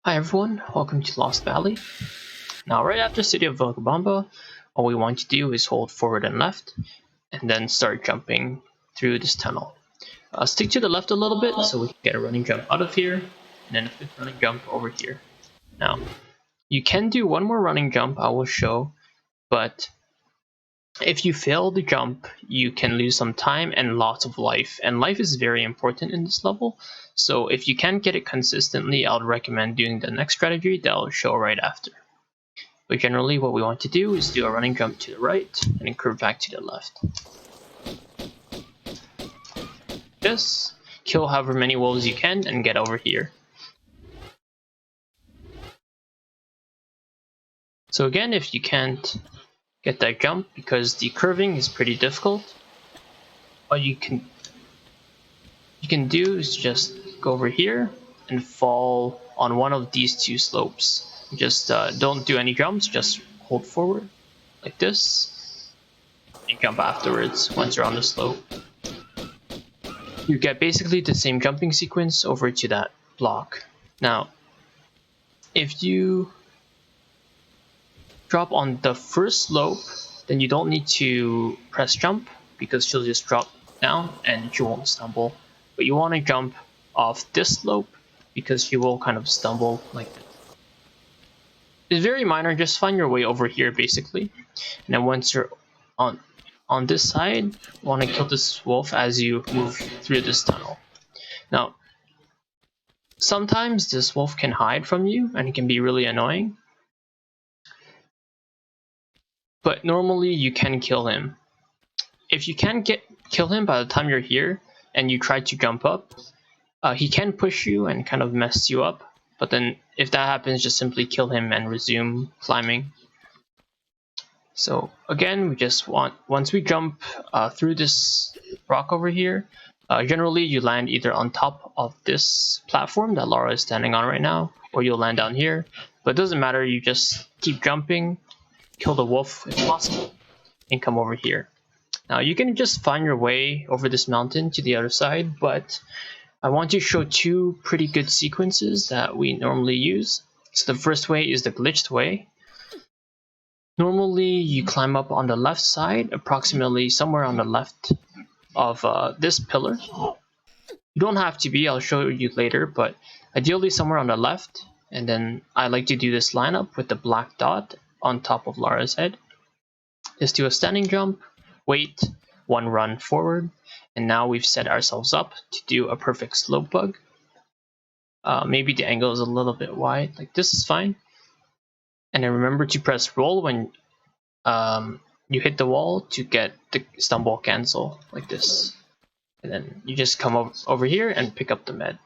Hi everyone, welcome to Lost Valley. Now right after City of Vilcabamba, all we want to do is hold forward and left, and then start jumping through this tunnel. Stick to the left a little bit so we can get a running jump out of here, and then a quick running jump over here. Now, you can do one more running jump I will show, but if you fail the jump, you can lose some time and lots of life, and life is very important in this level. So if you can't get it consistently, I would recommend doing the next strategy that I'll show right after. But generally what we want to do is do a running jump to the right and then curve back to the left. Just kill however many wolves you can and get over here. So again, if you can't get that jump because the curving is pretty difficult, all you can do is just go over here and fall on one of these two slopes. Just don't do any jumps, just hold forward like this and jump afterwards once you're on the slope. You get basically the same jumping sequence over to that block. Now, if you drop on the first slope, then you don't need to press jump because she'll just drop down and she won't stumble. But you want to jump off this slope because she will kind of stumble like this. It's very minor, just find your way over here basically. And then once you're on this side, you want to kill this wolf as you move through this tunnel. Now, sometimes this wolf can hide from you and it can be really annoying. But normally you can kill him. If you can't kill him by the time you're here and you try to jump up, he can push you and kind of mess you up. But then if that happens, just simply kill him and resume climbing. So again, we just want, once we jump through this rock over here, generally you land either on top of this platform that Laura is standing on right now, or you'll land down here. But it doesn't matter, you just keep jumping, kill the wolf if possible, and come over here. Now you can just find your way over this mountain to the other side, but I want to show two pretty good sequences that we normally use. So the first way is the glitched way. Normally you climb up on the left side, approximately somewhere on the left of this pillar. You don't have to be, I'll show you later, but ideally somewhere on the left. And then I like to do this lineup with the black dot on top of Lara's head. Just do a standing jump, wait, one run forward, and now we've set ourselves up to do a perfect slope bug. Maybe the angle is a little bit wide, like this is fine. And then remember to press roll when you hit the wall to get the stumble cancel, like this. And then you just come over here and pick up the med.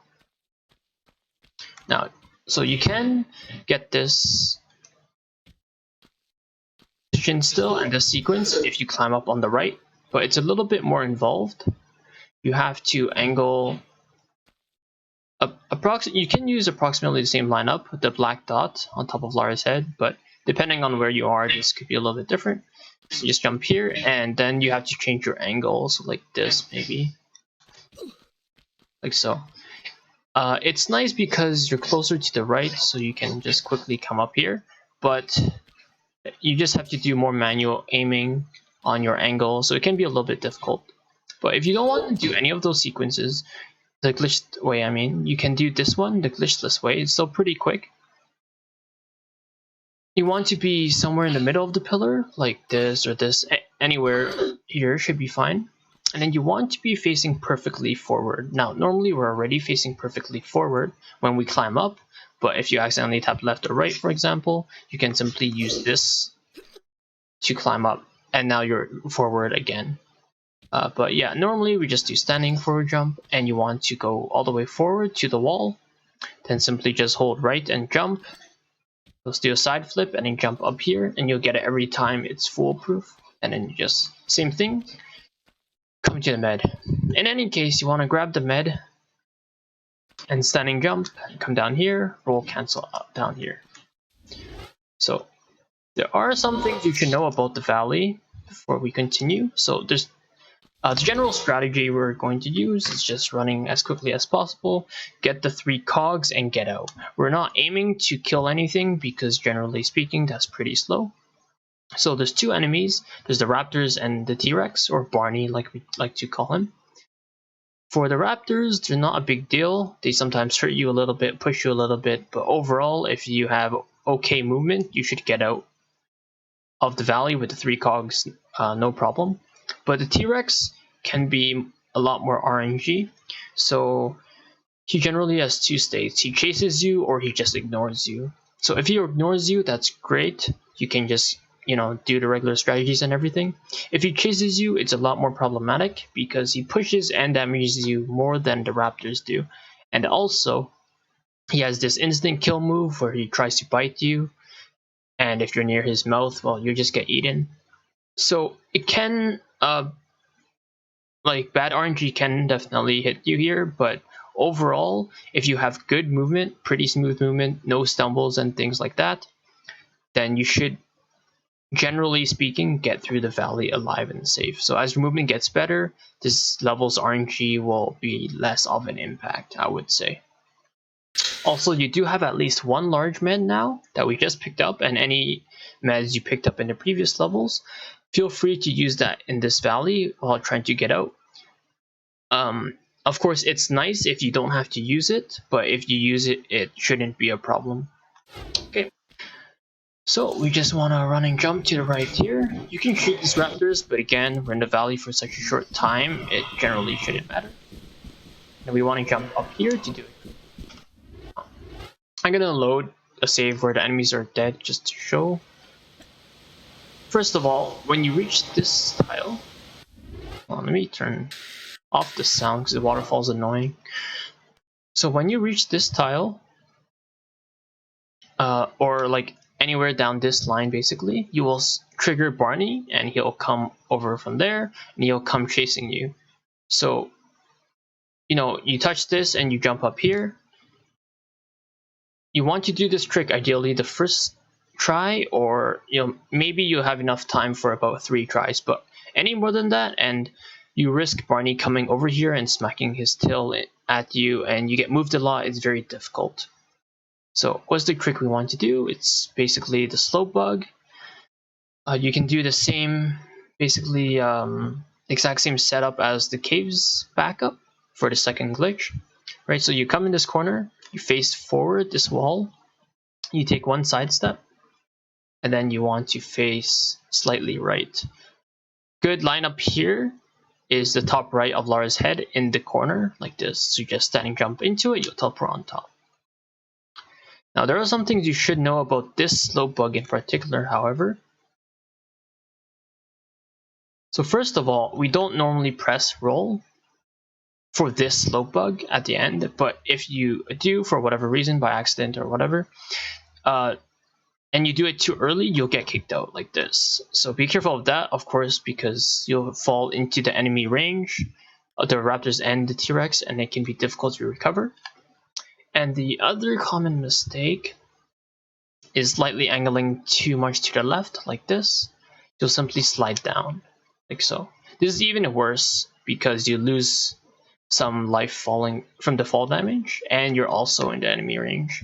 Now, so you can get this position still and this sequence if you climb up on the right, but it's a little bit more involved. You have to angle you can use approximately the same lineup with the black dot on top of Lara's head, but depending on where you are, this could be a little bit different. So just jump here, and then you have to change your angle, so like this maybe, like so. It's nice because you're closer to the right, so you can just quickly come up here, but you just have to do more manual aiming on your angle, so it can be a little bit difficult. But if you don't want to do any of those sequences, the glitched way, I mean, you can do this one, the glitchless way. It's still pretty quick. You want to be somewhere in the middle of the pillar, like this or this, anywhere here should be fine. And then you want to be facing perfectly forward. Now, normally we're already facing perfectly forward when we climb up, but if you accidentally tap left or right, for example, you can simply use this to climb up, and now you're forward again. But yeah, normally we just do standing forward jump, and you want to go all the way forward to the wall, then simply just hold right and jump. Let's do a side flip and then jump up here, and you'll get it every time. It's foolproof. And then you just, same thing, come to the med. In any case, you want to grab the med and standing jump, come down here, roll cancel out down here. So there are some things you should know about the valley before we continue. So there's The general strategy we're going to use is just running as quickly as possible, get the 3 cogs, and get out. We're not aiming to kill anything because generally speaking, that's pretty slow. So there's 2 enemies. There's the Raptors and the T-Rex, or Barney like we like to call him. For the Raptors, they're not a big deal. They sometimes hurt you a little bit, push you a little bit, but overall, if you have okay movement, you should get out of the valley with the 3 cogs, no problem. But the T-Rex can be a lot more RNG, so he generally has 2 states. He chases you or he just ignores you. So if he ignores you, that's great. You can just, do the regular strategies and everything. If he chases you, it's a lot more problematic because he pushes and damages you more than the Raptors do. And also, he has this instant kill move where he tries to bite you, and if you're near his mouth, well, you just get eaten. So it can, bad RNG can definitely hit you here, but overall, if you have good movement, pretty smooth movement, no stumbles and things like that, then you should, generally speaking, get through the valley alive and safe. So as your movement gets better, this level's RNG will be less of an impact, I would say. Also, you do have at least 1 large med now that we just picked up, and any meds you picked up in the previous levels, feel free to use that in this valley while trying to get out. Of course, it's nice if you don't have to use it, but if you use it, it shouldn't be a problem. Okay. So we just want to run and jump to the right here. You can shoot these raptors, but again, we're in the valley for such a short time, it generally shouldn't matter. And we want to jump up here to do it. I'm going to load a save where the enemies are dead just to show. First of all, when you reach this tile, let me turn off the sound because the waterfall is annoying. So when you reach this tile, or like anywhere down this line basically, you will trigger Barney and he'll come over from there and he'll come chasing you. So, you touch this and you jump up here. You want to do this trick ideally the first try, or maybe you have enough time for about 3 tries, but any more than that and you risk Barney coming over here and smacking his tail at you and you get moved a lot, it's very difficult. So what's the trick we want to do? It's basically the slow bug. You can do the same, basically exact same setup as the caves backup for the second glitch, right? So you come in this corner, you face forward this wall, you take 1 side step, and then you want to face slightly right. Good lineup here is the top right of Lara's head in the corner like this. So you just standing jump into it, you'll teleport on top. Now there are some things you should know about this slow bug in particular, however. So first of all, we don't normally press roll for this slow bug at the end, but if you do for whatever reason, by accident or whatever, and you do it too early, you'll get kicked out like this. So be careful of that, of course, because you'll fall into the enemy range of the Raptors and the T-Rex, and it can be difficult to recover. And the other common mistake is slightly angling too much to the left, like this. You'll simply slide down, like so. This is even worse because you lose some life falling from the fall damage, and you're also in the enemy range.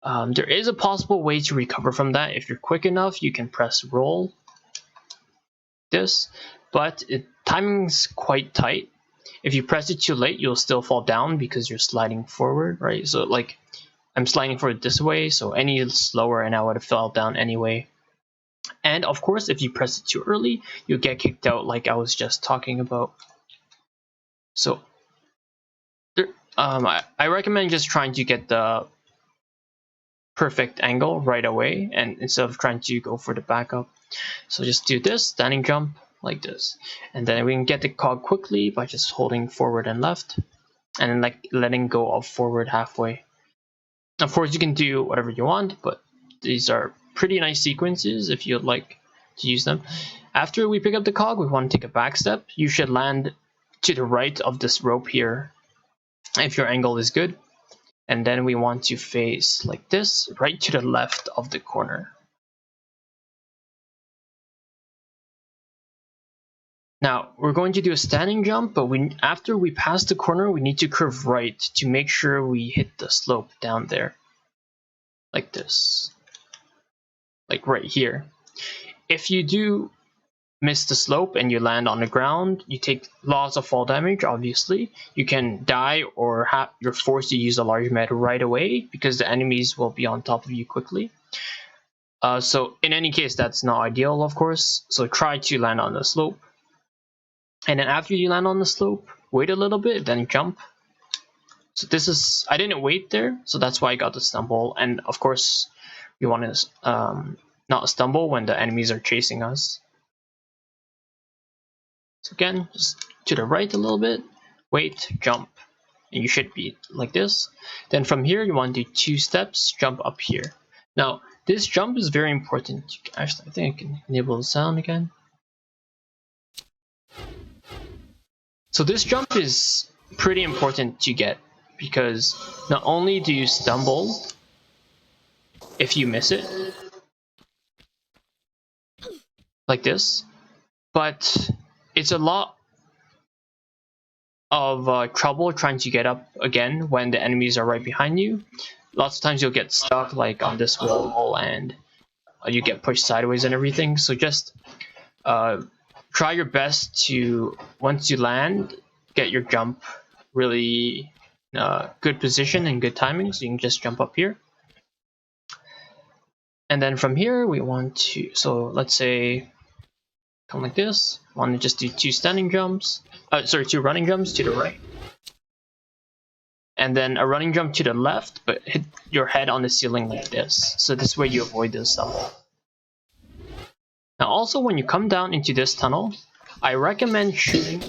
There is a possible way to recover from that. If you're quick enough, you can press roll this, but timing's quite tight. If you press it too late, you'll still fall down because you're sliding forward, right? So like I'm sliding forward this way, so any slower and I would have fell down anyway. And of course, if you press it too early, you'll get kicked out like I was just talking about. So I recommend just trying to get the perfect angle right away, and instead of trying to go for the backup. So just do this, standing jump like this, and then we can get the cog quickly by just holding forward and left, and then like letting go of forward halfway. Of course, you can do whatever you want, but these are pretty nice sequences if you'd like to use them. After we pick up the cog, we want to take a back step. You should land to the right of this rope here if your angle is good. And then we want to face like this, right to the left of the corner. Now we're going to do a standing jump, but after we pass the corner, we need to curve right to make sure we hit the slope down there, like this, like right here. If you do miss the slope and you land on the ground, you take lots of fall damage. Obviously, you can die or you're forced to use a large med right away because the enemies will be on top of you quickly. So in any case, that's not ideal, of course. So try to land on the slope. And then after you land on the slope, wait a little bit, then jump. So this is, I didn't wait there, so that's why I got the stumble. And of course, we want to not stumble when the enemies are chasing us. So again, just to the right a little bit, wait, jump. And you should be like this. Then from here, you want to do 2 steps, jump up here. Now, this jump is very important. Actually, I think I can enable the sound again. So this jump is pretty important to get because not only do you stumble if you miss it, like this, but it's a lot of trouble trying to get up again when the enemies are right behind you. Lots of times you'll get stuck like on this wall and you get pushed sideways and everything. So just try your best to, once you land, get your jump really good position and good timing, so you can just jump up here. And then from here we want to, so let's say come like this, want to just do 2 standing jumps, 2 running jumps to the right. And then a running jump to the left, but hit your head on the ceiling like this. So this way you avoid this stumble. Now also when you come down into this tunnel, I recommend shooting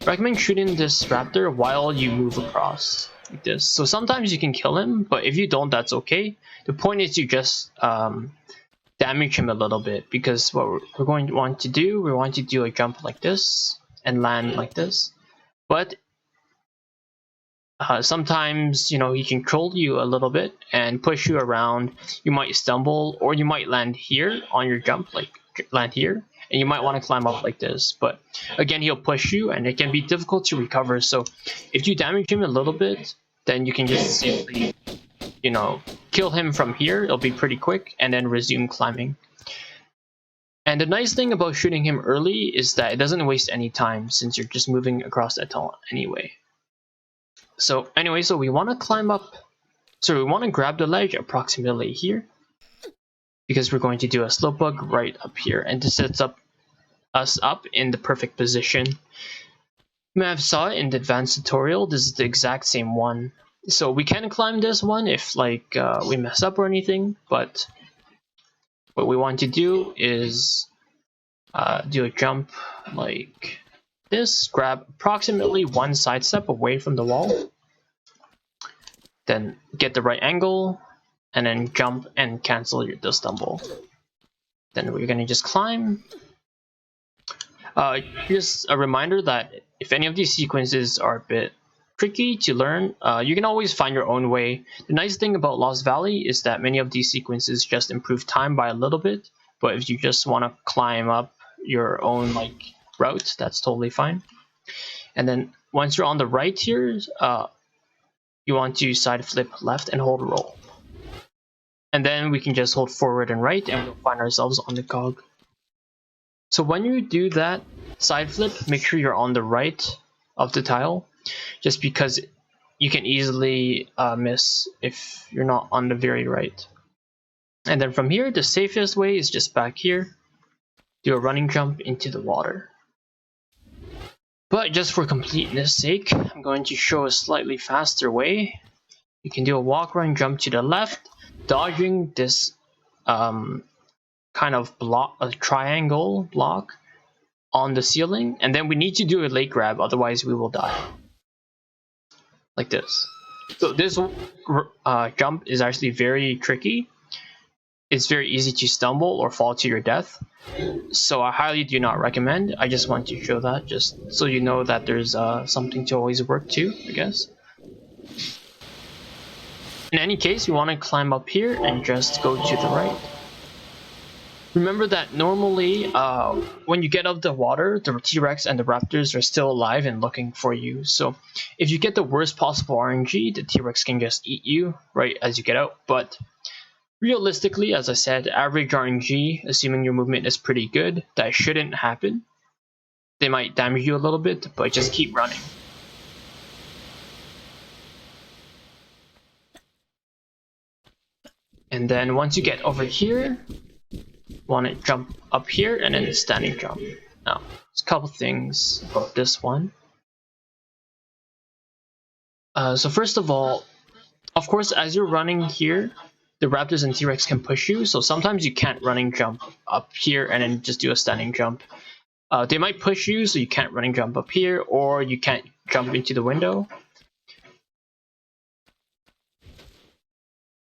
this raptor while you move across like this. So sometimes you can kill him, but if you don't, that's okay. The point is you just damage him a little bit, because what we're going to want to do, we want to do a jump like this and land like this. But sometimes, you know, he can control you a little bit and push you around. You might stumble, or you might land here on your jump, like land here, and you might want to climb up like this. But again, he'll push you and it can be difficult to recover. So if you damage him a little bit, then you can just simply, you know, kill him from here. It'll be pretty quick, and then resume climbing. And the nice thing about shooting him early is that it doesn't waste any time, since you're just moving across that tunnel anyway. So anyway, so we want to climb up, so we want to grab the ledge approximately here, because we're going to do a slope bug right up here, and this sets us up in the perfect position. You may have saw it in the advanced tutorial. This is the exact same one. So we can climb this one if like we mess up or anything, but what we want to do is do a jump like this, grab approximately 1 side step away from the wall, then get the right angle, and then jump and cancel the stumble. Then we're gonna just climb. Just a reminder that if any of these sequences are a bit tricky to learn, you can always find your own way. The nice thing about Lost Valley is that many of these sequences just improve time by a little bit, but if you just want to climb up your own like route, that's totally fine. And then once you're on the right here, you want to side flip left and hold roll. And then we can just hold forward and right, and we'll find ourselves on the cog. So when you do that side flip, make sure you're on the right of the tile, just because you can easily miss if you're not on the very right. And then from here, the safest way is just back here, do a running jump into the water. But just for completeness sake, I'm going to show a slightly faster way. You can do a walk, run, jump to the left, dodging this kind of block, a triangle block on the ceiling, and then we need to do a leg grab, otherwise we will die. Like this. So this jump is actually very tricky. It's very easy to stumble or fall to your death. So I highly do not recommend. I just want to show that, just so you know that there's something to always work to, I guess. In any case, you want to climb up here and just go to the right. Remember that normally when you get out of the water, the T-Rex and the Raptors are still alive and looking for you. So if you get the worst possible RNG, the T-Rex can just eat you right as you get out. But realistically, as I said, average RNG, assuming your movement is pretty good, that shouldn't happen. They might damage you a little bit, but just keep running. And then once you get over here, want to jump up here and then standing jump. Now, there's a couple things about this one. So first of all, of course, as you're running here, the Raptors and T-Rex can push you. So sometimes you can't running jump up here and then just do a standing jump. They might push you, so you can't running jump up here, or you can't jump into the window.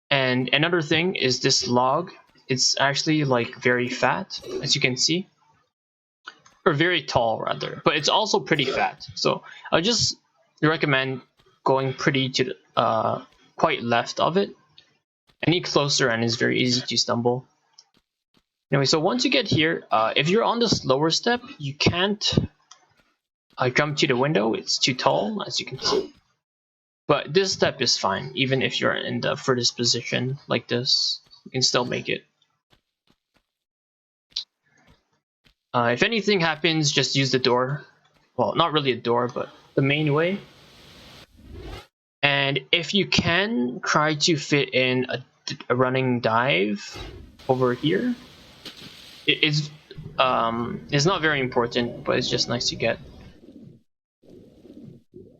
And another thing is this log. It's actually like very fat, as you can see, or very tall rather, but it's also pretty fat. So I just recommend going pretty to the quite left of it. Any closer and it's very easy to stumble. Anyway, so once you get here, if you're on this lower step, you can't jump to the window. It's too tall, as you can see. But this step is fine, even if you're in the furthest position like this, you can still make it. If anything happens, just use the door. Well, not really a door, but the main way. And if you can, try to fit in a running dive over here. It's not very important, but it's just nice to get.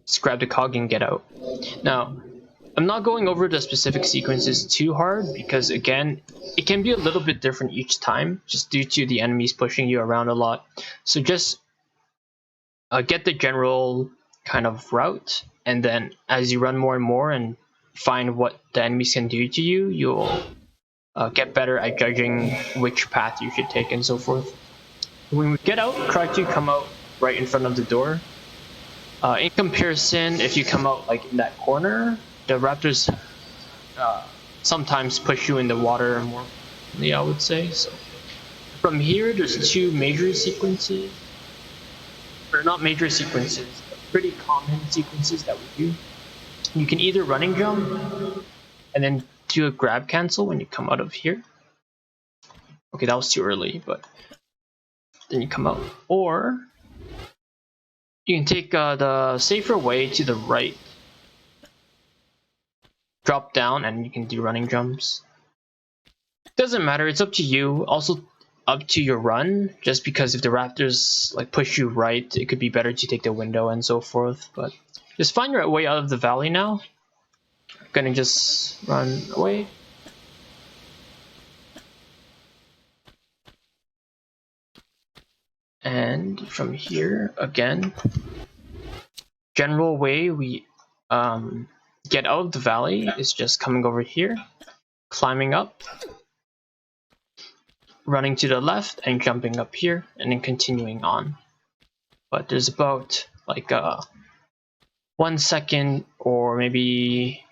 Just grab the cog and get out. Now, I'm not going over the specific sequences too hard because, again, it can be a little bit different each time just due to the enemies pushing you around a lot. So just get the general kind of route, and then as you run more and more and find what the enemies can do to you, you'll get better at judging which path you should take and so forth. When we get out, try to come out right in front of the door. In comparison, if you come out like in that corner, the Raptors sometimes push you in the water more, I would say. So from here, there's two major sequences, or not major sequences, but pretty common sequences that we do. You can either running jump and then do a grab cancel when you come out of here. Okay, that was too early, but then you come out. Or you can take the safer way to the right, drop down, and you can do running jumps. Doesn't matter, it's up to you. Also up to your run, just because if the Raptors like push you right, it could be better to take the window and so forth. But just find your way out of the valley now. I'm gonna just run away. And from here, again, general way we get out of the valley is just coming over here, climbing up, running to the left, and jumping up here, and then continuing on. But there's about like 1 second or maybe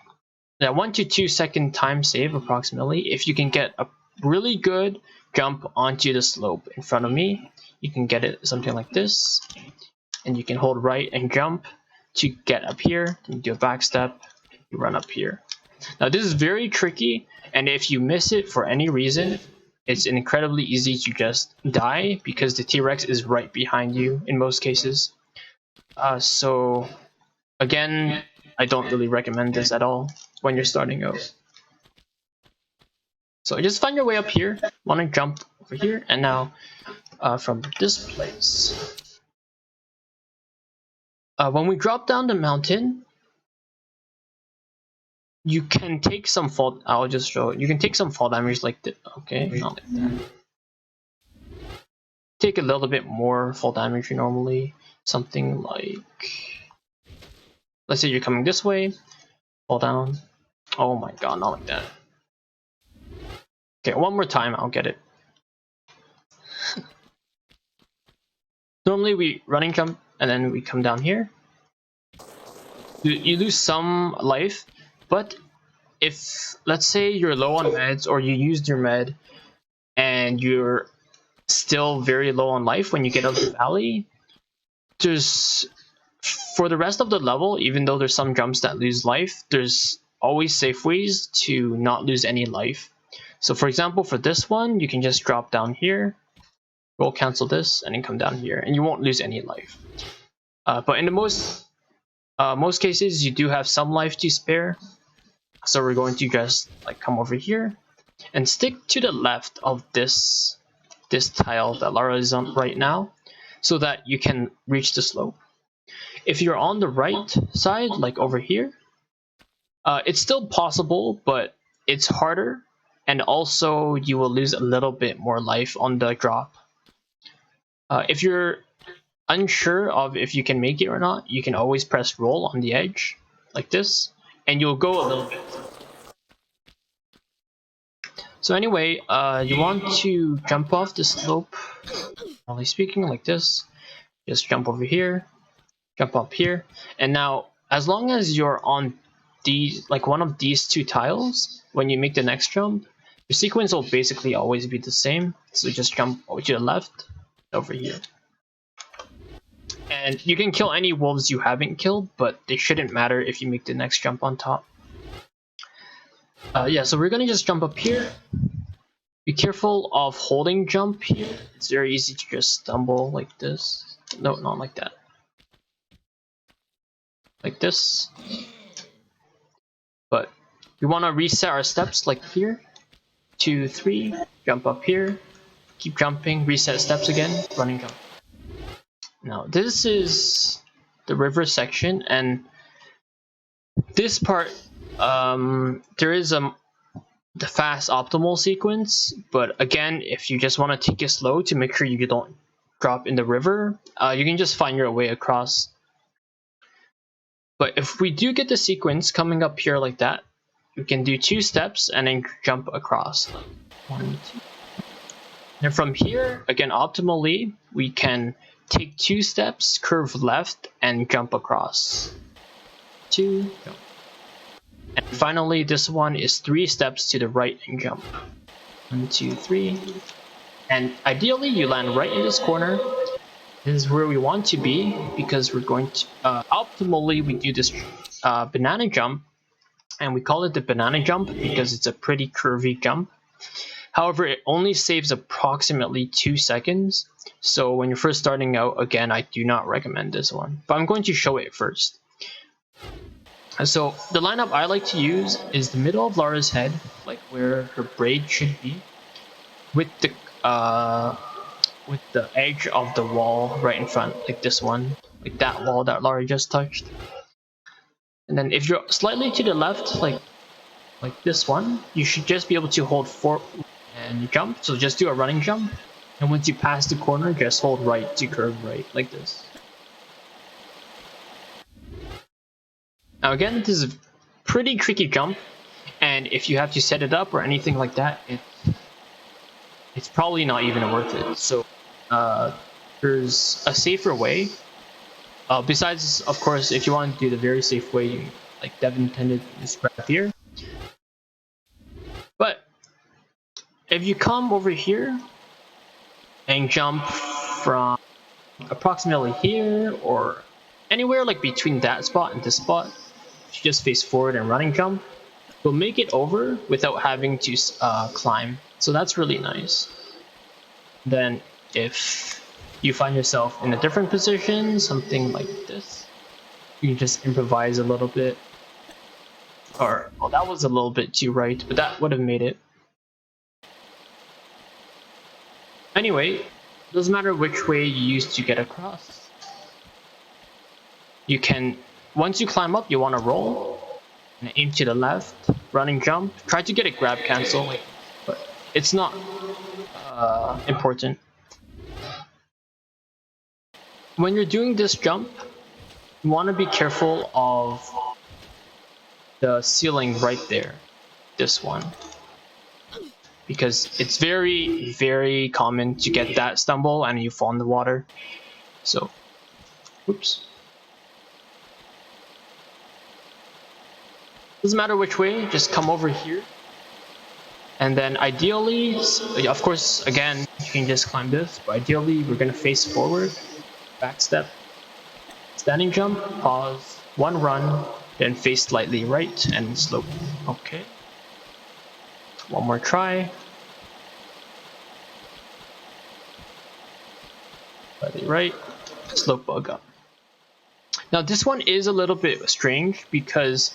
1 to 2 second time save approximately. If you can get a really good jump onto the slope in front of me, you can get it something like this, and you can hold right and jump to get up here. Then you do a back step, you run up here. Now this is very tricky, and if you miss it for any reason, it's incredibly easy to just die because the T-Rex is right behind you in most cases. So again, I don't really recommend this at all when you're starting out. So just find your way up here, want to jump over here, and now from this place. When we drop down the mountain, you can take some fall. I'll just show it. You can take some fall damage like this. Okay, not like that. Take a little bit more fall damage normally. Something like, let's say you're coming this way, fall down. Oh my god, not like that. Okay, one more time, I'll get it. Normally we running jump and then we come down here. You lose some life, but if let's say you're low on meds or you used your med and you're still very low on life when you get out of the valley. There's, for the rest of the level, even though there's some jumps that lose life, there's always safe ways to not lose any life. So for example, for this one, you can just drop down here, roll cancel this, and then come down here, and you won't lose any life. But in the most cases, you do have some life to spare. So we're going to just like come over here and stick to the left of this tile that Lara is on right now, so that you can reach the slope. If you're on the right side, like over here, it's still possible, but it's harder, and also you will lose a little bit more life on the drop. If you're unsure of if you can make it or not, you can always press roll on the edge, like this, and you'll go a little bit. So anyway, you want to jump off the slope, generally speaking, like this. Just jump over here, jump up here, and now as long as you're on these, like one of these two tiles, when you make the next jump, your sequence will basically always be the same. So just jump over to the left, over here. And you can kill any wolves you haven't killed, but they shouldn't matter if you make the next jump on top. Yeah, so we're gonna just jump up here. Be careful of holding jump here. It's very easy to just stumble like this. No, not like that. Like this. But we want to reset our steps like here. 2, 3, jump up here. Keep jumping, reset steps again, running jump. Now this is the river section, and this part, there is the fast optimal sequence, but again, if you just want to take it slow to make sure you don't drop in the river, you can just find your way across. But if we do get the sequence coming up here like that, you can do 2 steps and then jump across. 1, 2. And from here, again, optimally, we can take 2 steps, curve left, and jump across. 2, jump. And finally, this one is 3 steps to the right and jump. 1, 2, 3. And ideally, you land right in this corner. This is where we want to be, because we're going to, optimally, we do this banana jump. And we call it the banana jump because it's a pretty curvy jump. However, it only saves approximately 2 seconds. So when you're first starting out, again, I do not recommend this one. But I'm going to show it first. So the lineup I like to use is the middle of Lara's head, like where her braid should be, with the edge of the wall right in front, like this one, like that wall that Lara just touched. And then if you're slightly to the left, like this one, you should just be able to hold forward and jump. So just do a running jump, and once you pass the corner, just hold right to curve right, like this. Now again, this is a pretty tricky jump, and if you have to set it up or anything like that, it's probably not even worth it. So there's a safer way. Besides, of course, if you want to do the very safe way, like Devin tended to describe here. But if you come over here and jump from approximately here or anywhere like between that spot and this spot, you just face forward and running jump, you'll make it over without having to climb. So that's really nice. Then if you find yourself in a different position, something like this, you can just improvise a little bit. Or, well, that was a little bit too right, but that would have made it. Anyway, doesn't matter which way you use to get across. You can, once you climb up, you want to roll and aim to the left, running jump. Try to get a grab cancel, but it's not important. When you're doing this jump, you want to be careful of the ceiling right there, this one, because it's very, very common to get that stumble and you fall in the water. So, oops. Doesn't matter which way, just come over here And then ideally, of course, again, you can just climb this, but ideally we're gonna face forward, back step, standing jump, pause, one run, then face slightly right and slope. Okay. One more try. Slightly right, slope bug up. Now this one is a little bit strange because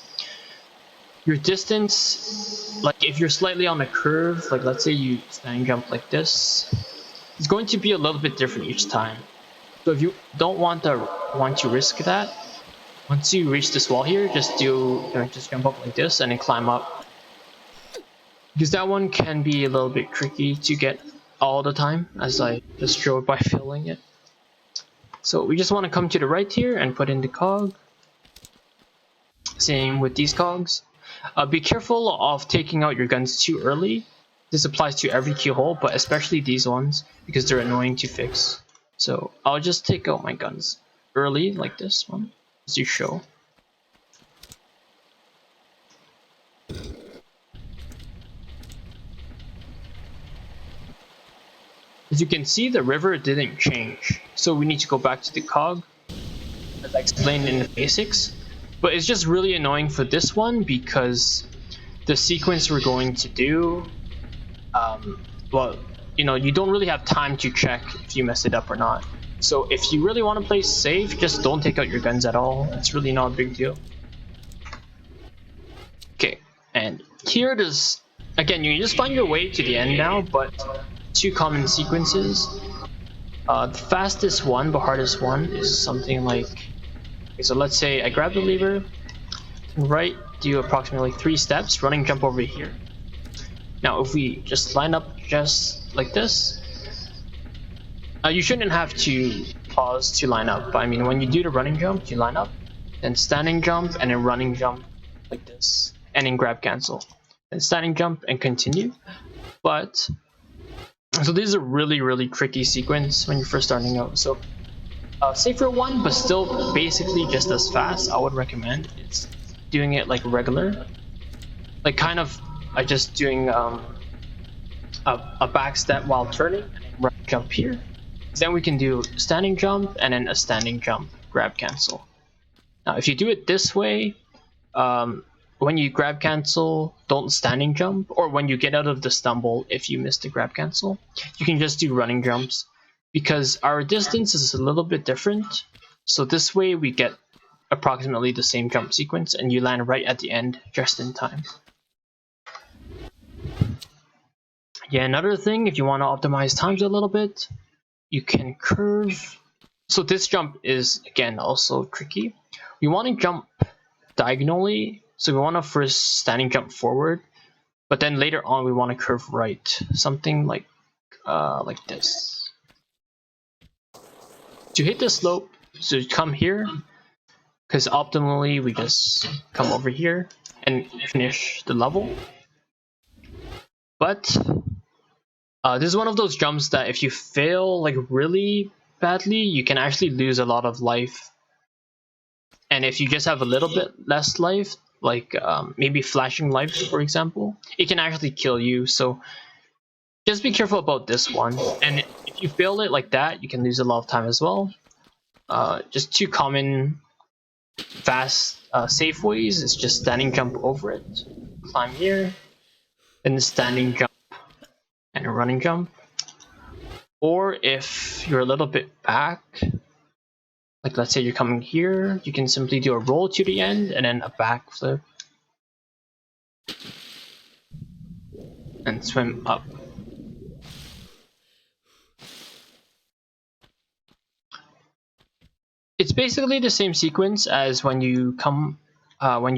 your distance, like if you're slightly on a curve, like let's say you standing jump like this, it's going to be a little bit different each time. So if you don't want to risk that, once you reach this wall here, just just jump up like this and then climb up. Because that one can be a little bit tricky to get all the time, as I just showed by filling it. So we just want to come to the right here and put in the cog. Same with these cogs. Be careful of taking out your guns too early. This applies to every keyhole, but especially these ones, because they're annoying to fix. So I'll just take out my guns early, like this one, as you show. As you can see, the river didn't change, so we need to go back to the cog, as I explained in the basics. But it's just really annoying for this one because the sequence we're going to do, well, you don't really have time to check if you mess it up or not. So if you really want to play safe, just don't take out your guns at all. It's really not a big deal. Okay, and here it is. Again, you just find your way to the end now, but two common sequences. The fastest one, but hardest one, is something like, okay, so let's say I grab the lever, right, do approximately 3 steps, running jump over here. Now if we just line up just like this, you shouldn't have to pause to line up. I mean, when you do the running jump, you line up, then standing jump, and then running jump like this, and then grab cancel. Then standing jump and continue. But so this is a really tricky sequence when you're first starting out. So safer one, but still basically just as fast, I would recommend it's doing it like regular, like kind of just doing a back step while turning and then run jump here. Then we can do standing jump and then a standing jump, grab cancel. Now if you do it this way, when you grab cancel, don't standing jump, or when you get out of the stumble, if you miss the grab cancel, you can just do running jumps, because our distance is a little bit different. So this way we get approximately the same jump sequence and you land right at the end just in time. Yeah, another thing, if you want to optimize times a little bit, you can curve. So this jump is again also tricky. We want to jump diagonally. So we want to first standing jump forward, but then later on we want to curve right, something like this. To hit the slope, so you come here, because optimally we just come over here and finish the level. But this is one of those jumps that if you fail like really badly, you can actually lose a lot of life. And if you just have a little bit less life, like maybe flashing life, for example, it can actually kill you. So just be careful about this one. And if you fail it like that, you can lose a lot of time as well. Just two common fast safe ways is just standing jump over it, climb here, then the standing jump and a running jump. Or if you're a little bit back, like let's say you're coming here, you can simply do a roll to the end and then a back flip and swim up. It's basically the same sequence as when you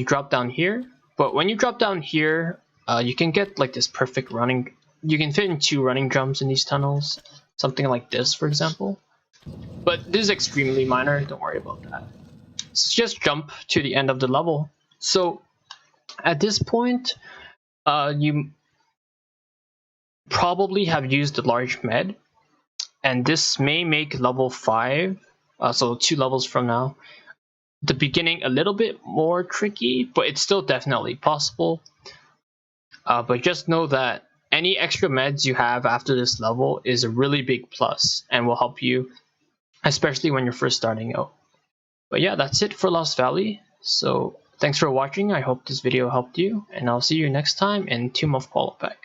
drop down here, but when you drop down here, you can get like this perfect running. You can fit in 2 running jumps in these tunnels, something like this, for example. But this is extremely minor, don't worry about that. So just jump to the end of the level. So at this point, you probably have used the large med, and this may make level 5, so 2 levels from now, the beginning a little bit more tricky, but it's still definitely possible. But just know that any extra meds you have after this level is a really big plus and will help you, especially when you're first starting out. But yeah, that's it for Lost Valley. So thanks for watching. I hope this video helped you, and I'll see you next time in Tomb of Qualifec.